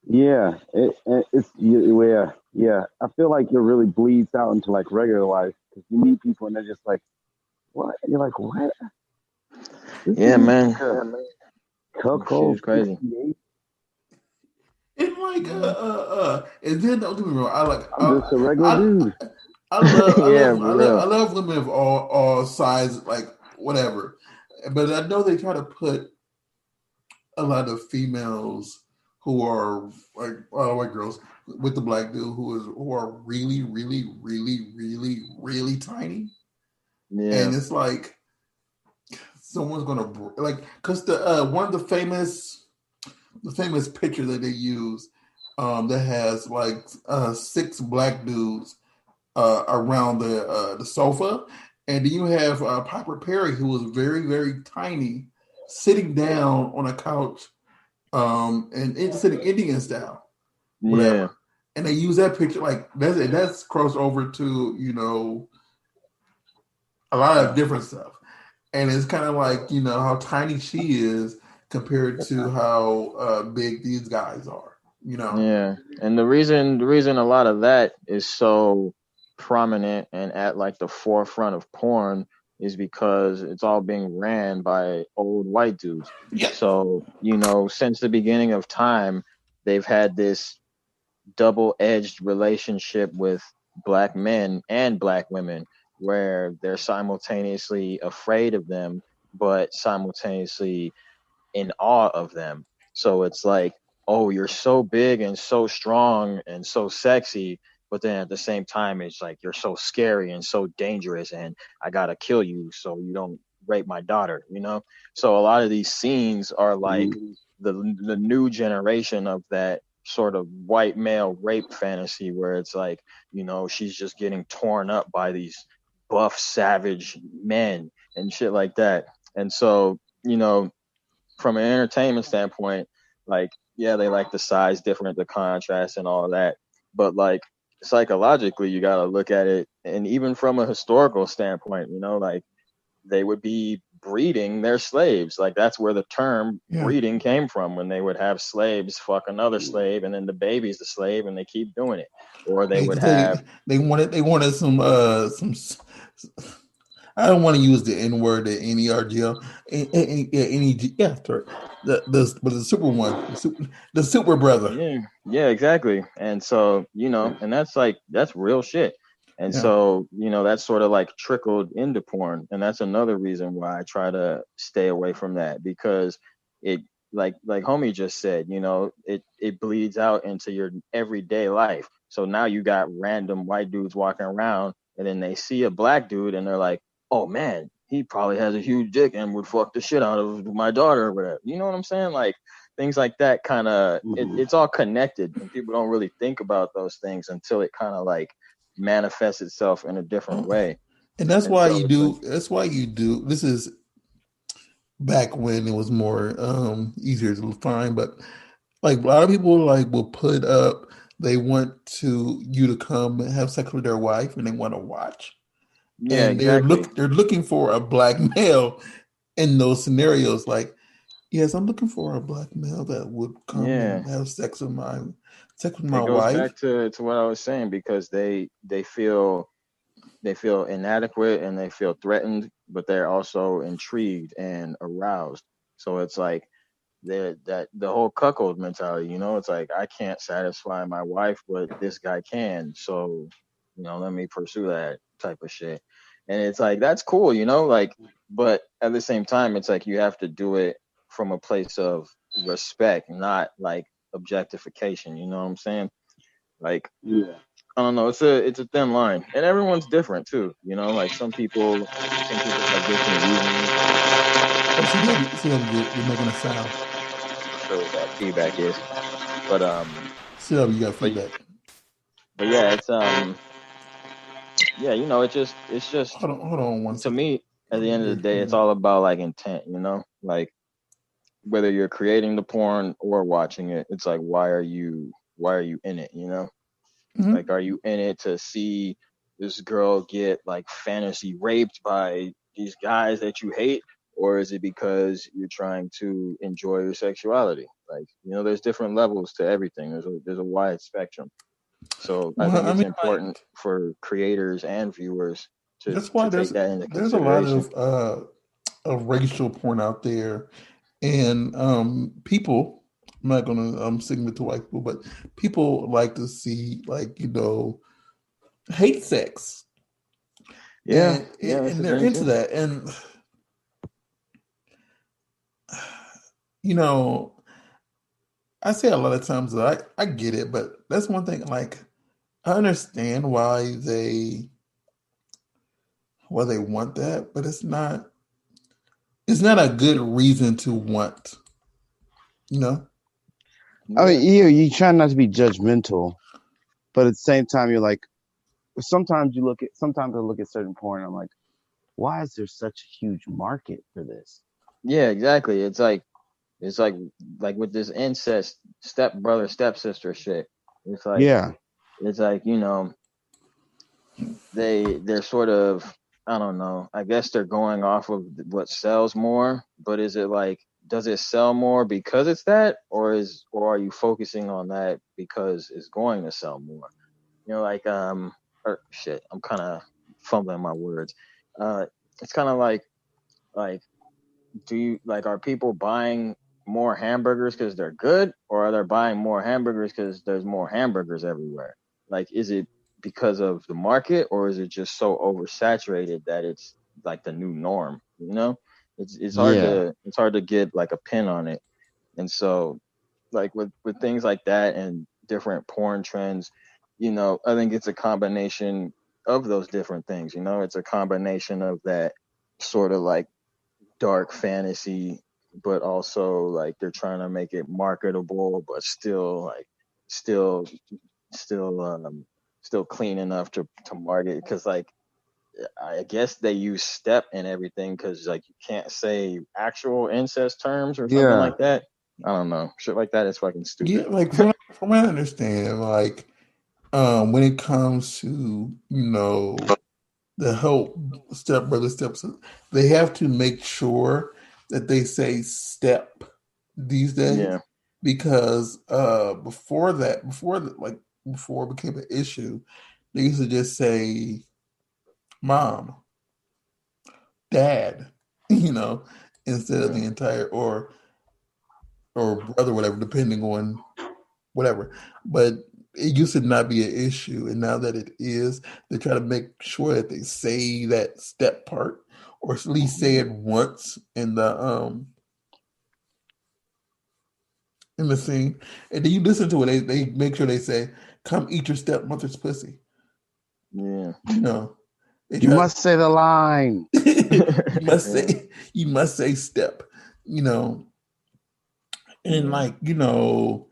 Yeah, yeah. I feel like it really bleeds out into like regular life because you meet people and they're just like, what? And you're like, what? This Yeah, is man. like a Shit is cuckold crazy. 68. and like Yeah, and then don't get me wrong, I'm just a regular I dude. I love I yeah, love I for love I real. love women of all sizes, like whatever, but I know they try to put a lot of females who are like a lot of white girls with the black dude who are really really really really really tiny, Yeah, and it's like someone's gonna like because one of the famous picture that they use that has like 6 black dudes around the sofa, and then you have Piper Perry who was very very tiny sitting down on a couch and it's sitting Indian style yeah, whatever, and they use that picture like that's crossed over to a lot of different stuff, and it's kind of like how tiny she is compared to how big these guys are. yeah. And the reason a lot of that is so prominent and at like the forefront of porn is because it's all being ran by old white dudes. Yeah. So, since the beginning of time, they've had this double-edged relationship with black men and black women where they're simultaneously afraid of them but simultaneously in awe of them. So it's like, oh, you're so big and so strong and so sexy, but then at the same time it's like you're so scary and so dangerous and I got to kill you so you don't rape my daughter. So a lot of these scenes are like Mhm. the new generation of that sort of white male rape fantasy where it's like, she's just getting torn up by these buff savage men and shit like that. And so, from an entertainment standpoint, like, yeah, they like the size different, the contrast and all of that. But like psychologically, you gotta look at it, and even from a historical standpoint, like they would be breeding their slaves. Like that's where the term Yeah. breeding came from when they would have slaves fuck another slave and then the baby's the slave and they keep doing it. Or they They would they have they wanted some. I don't want to use the N word, the NERGL, yeah, sorry. But the super one, the super brother. yeah, exactly. And so, and that's real shit. And Yeah, so, that's sort of like trickled into porn. And that's another reason why I try to stay away from that because it like homie just said, it bleeds out into your everyday life. So now you got random white dudes walking around, and then they see a black dude, and they're like, "Oh man, he probably has a huge dick and would fuck the shit out of my daughter or whatever." You know what I'm saying? Like things like that kind of it's all connected, and people don't really think about those things until it kind of like manifests itself in a different way. And that's And why so you it's like, do. That's why you do. This is back when it was more easier to find, but like a lot of people like will put up. They want you to come and have sex with their wife, and they want to watch. yeah, And exactly. they're looking for a black male in those scenarios. Like, yes, I'm looking for a black male that would come Yeah, and have sex with my it goes wife. back to what I was saying because they feel inadequate and they feel threatened, but they're also intrigued and aroused. So it's like that the whole cuckold mentality, it's like I can't satisfy my wife, but this guy can. So, let me pursue that type of shit. And it's like that's cool, like, but at the same time, it's like you have to do it from a place of respect, not like objectification. You know what I'm saying? Like Yeah. I don't know. It's a thin line, and everyone's different too. Like some people have different reasons. Oh, see that you're making a sound. Not sure what that feedback is, but See that you got but feedback. but yeah, yeah, it's just Hold on one to second. me at the end of the day, it's Mhm. all about like intent. Like whether you're creating the porn or watching it, it's like why are you in it? Like, are you in it to see this girl get like fantasy raped by these guys that you hate? Or is it because you're trying to enjoy your sexuality? Like, there's different levels to everything. There's a wide spectrum. So I Well, think I it's mean, important like for creators and viewers to that's why to take that into there's a lot consideration. of racial porn out there, and people. I'm not gonna segment to white people, but people like to see like hate sex, Yeah, yeah, that's and the they're thing into too. that, and you know I say a lot of times that I get it, but that's one thing. Like I understand why they want that, but it's not a good reason to want. You know. I Yeah, mean, you try not to be judgmental, but at the same time, you're like, sometimes I look at certain porn, and I'm like, why is there such a huge market for this? yeah, exactly. It's like with this incest step brother stepsister shit. It's like Yeah, it's like they're sort of, I don't know, I guess they're going off of what sells more, but is it like, does it sell more because it's that, or are you focusing on that because it's going to sell more? Like or shit, I'm kind of fumbling my words. uh it's kind of like do you like, are people buying more hamburgers because they're good, or are they buying more hamburgers because there's more hamburgers everywhere? Like, is it because of the market, or is it just so oversaturated that it's like the new norm? It's hard yeah, to get like a pin on it. And so, like with things like that and different porn trends, I think it's a combination of those different things. It's a combination of that sort of like dark fantasy, but also like they're trying to make it marketable, but still, still, still clean enough to market. Because like I guess they use step and everything because like you can't say actual incest terms or something yeah, like that. I don't know, shit like that is fucking Yeah, stupid. like from what I understand, like when it comes to the help stepbrother steps, they have to make sure that they say step these days Yeah, because before it became an issue, they used to just say mom, dad, you know, instead of yeah, the entire or brother, whatever, depending on whatever. But it used to not be an issue, and now that it is, they try to make sure that they say that step part, or at least say it once in the scene. And then you listen to it. They make sure they say come eat your stepmother's pussy. Yeah. You know, You must say the line. you must say step. You know, and like, you know,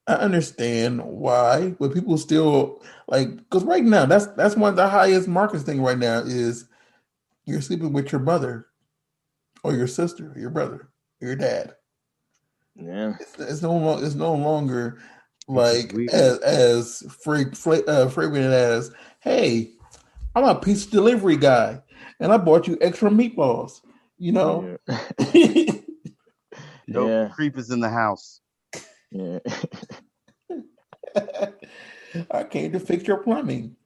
I understand why, but people still like, because right now that's one of the highest markets thing right now is you're sleeping with your mother or your sister, or your brother, or your dad. Yeah. It's no longer Which is like weird. as fragrant as, hey, I'm a pizza delivery guy and I bought you extra meatballs. You know. Yeah. No creepers in the house. Yeah. I came to fix your plumbing,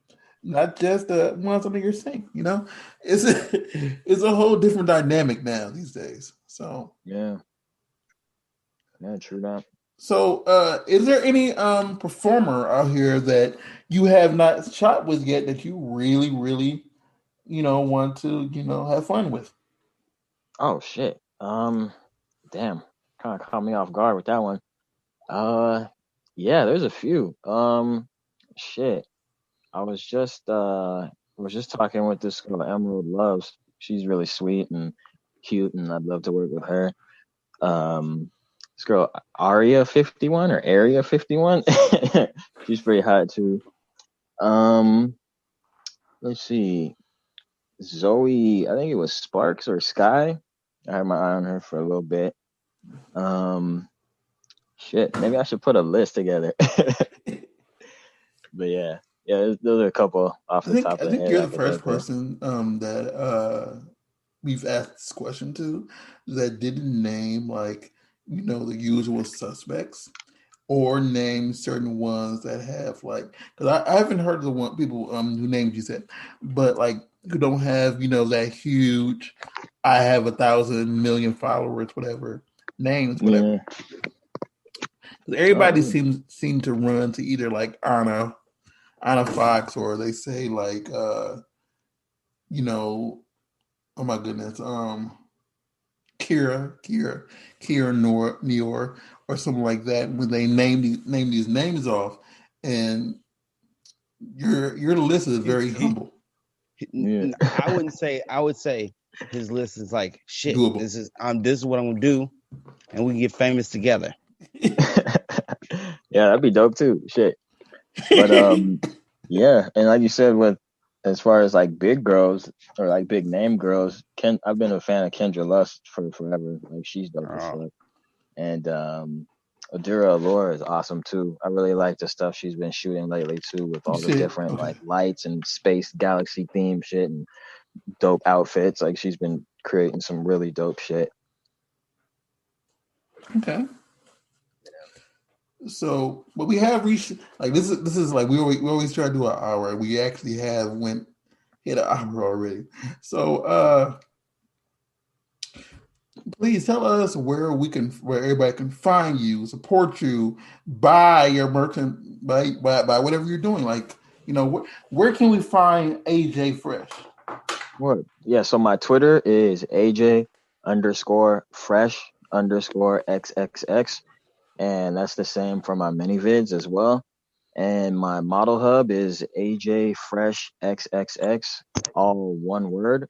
not just the ones under your sink. You know, it's a whole different dynamic now these days. So Yeah. True that. So, is there any performer out here that you have not shot with yet that you really, really, you know, want to, you know, have fun with? Oh shit. Damn. Kind of caught me off guard with that one. Yeah, there's a few. Shit. I was just talking with this girl Emerald Loves. She's really sweet and cute, and I'd love to work with her. This girl Aria 51 or Area 51. She's pretty hot too. Um, let's see. Zoe, I think it was Sparks or Sky. I had my eye on her for a little bit. Um, Shit, maybe I should put a list together. But yeah, those are a couple off the top I of the think head you're I the could first think of. person that we've asked this question to that didn't name like, you know, the usual suspects or name certain ones that have like, because I haven't heard of the one people who named you said, but like who don't have, you know, that huge I have 1,000 million followers, whatever names, whatever. Yeah. Everybody Oh, seem to run to either like Anna Fox, or they say like you know, oh my goodness, Kira Noor, or something like that. When they name these names off, and your list is very humble, yeah. I wouldn't say. I would say his list is like shit. doable. This is what I'm gonna do, and we can get famous together. Yeah, that'd be dope too. Shit. But yeah, and like you said, with as far as like big girls or like big name girls, I've been a fan of Kendra Lust for forever. Like she's dope as fuck. And Adira Allure is awesome too. I really like the stuff she's been shooting lately too, with all the different Okay. like lights and space galaxy theme shit and dope outfits. Like she's been creating some really dope shit. Okay. So, but we have reached like this is like we always try to do an hour. We actually have hit an hour already. So, please tell us where everybody can find you, support you, buy your merchant, buy whatever you're doing. Like, you know, where can we find AJ Fresh? What? Yeah. So my Twitter is AJ_fresh_XXX. And that's the same for my mini vids as well. And my model hub is AJ Fresh XXX, all one word.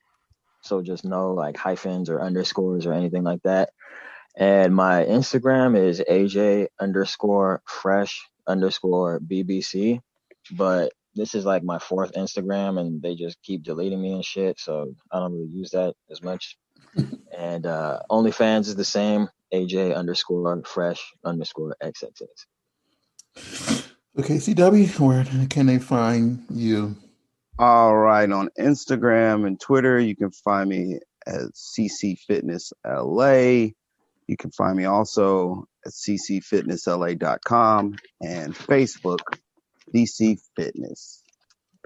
So just no like hyphens or underscores or anything like that. And my Instagram is AJ_fresh_BBC. But this is like my fourth Instagram and they just keep deleting me and shit. So I don't really use that as much. And OnlyFans is the same, AJ_fresh_XXX. Okay, CW, where can they find you? All right, on Instagram and Twitter, you can find me at CC Fitness LA. You can find me also at ccfitnessla.com and Facebook, DC Fitness.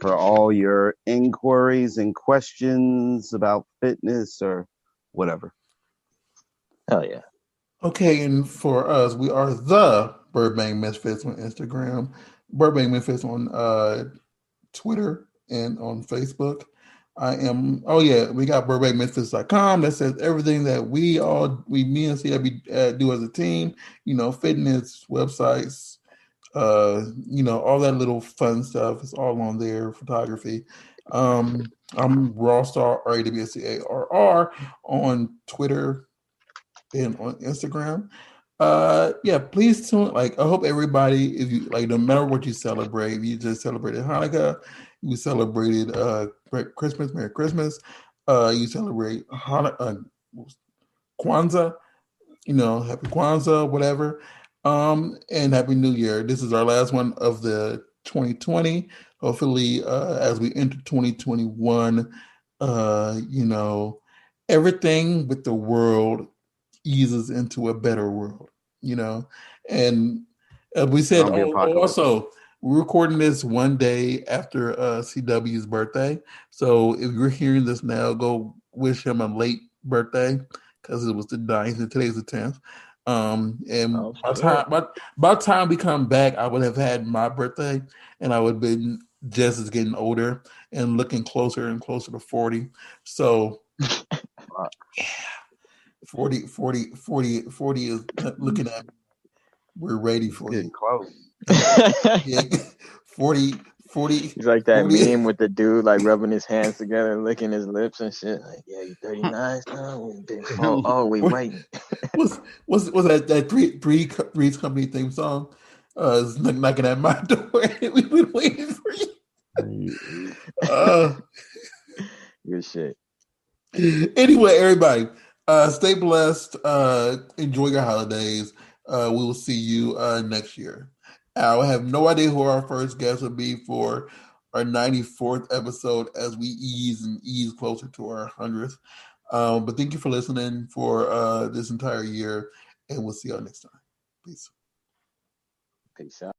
For all your inquiries and questions about fitness or whatever. Hell yeah. Okay, and for us, we are the Burbank Misfits on Instagram, Burbank Misfits on Twitter, and on Facebook. We got BurbankMisfits.com that says everything that me and CW do as a team, you know, fitness, websites, All that little fun stuff is all on there. Photography. I'm Rawstar RAWSTARR on Twitter and on Instagram. Yeah, please tune. Like, I hope everybody, if you like, no matter what you celebrate, if you just celebrated Hanukkah, you celebrated Christmas, Merry Christmas, you celebrate Kwanzaa, Happy Kwanzaa, whatever. And Happy New Year. This is our last one of the 2020. Hopefully, as we enter 2021, everything with the world eases into a better world, And we said, Zombie apocalypse. also, we're recording this one day after CW's birthday. So if you're hearing this now, go wish him a late birthday because it was the 9th and today's the 10th. And by the time we come back, I would have had my birthday and I would have been just as getting older and looking closer and closer to 40. So, yeah. 40 is looking at me. We're ready for Getting you. close. Yeah, 40. He's like that 40. meme with the dude like rubbing his hands together, licking his lips and shit. Like, yeah, you 39, son. Oh, we waiting. What's that Three's Company theme song? It's knocking at my door. We've been waiting for you. Good shit. Anyway, everybody, stay blessed. Enjoy your holidays. We will see you next year. I have no idea who our first guest will be for our 94th episode as we ease closer to our 100th. But thank you for listening for this entire year, and we'll see y'all next time. Peace. Peace out.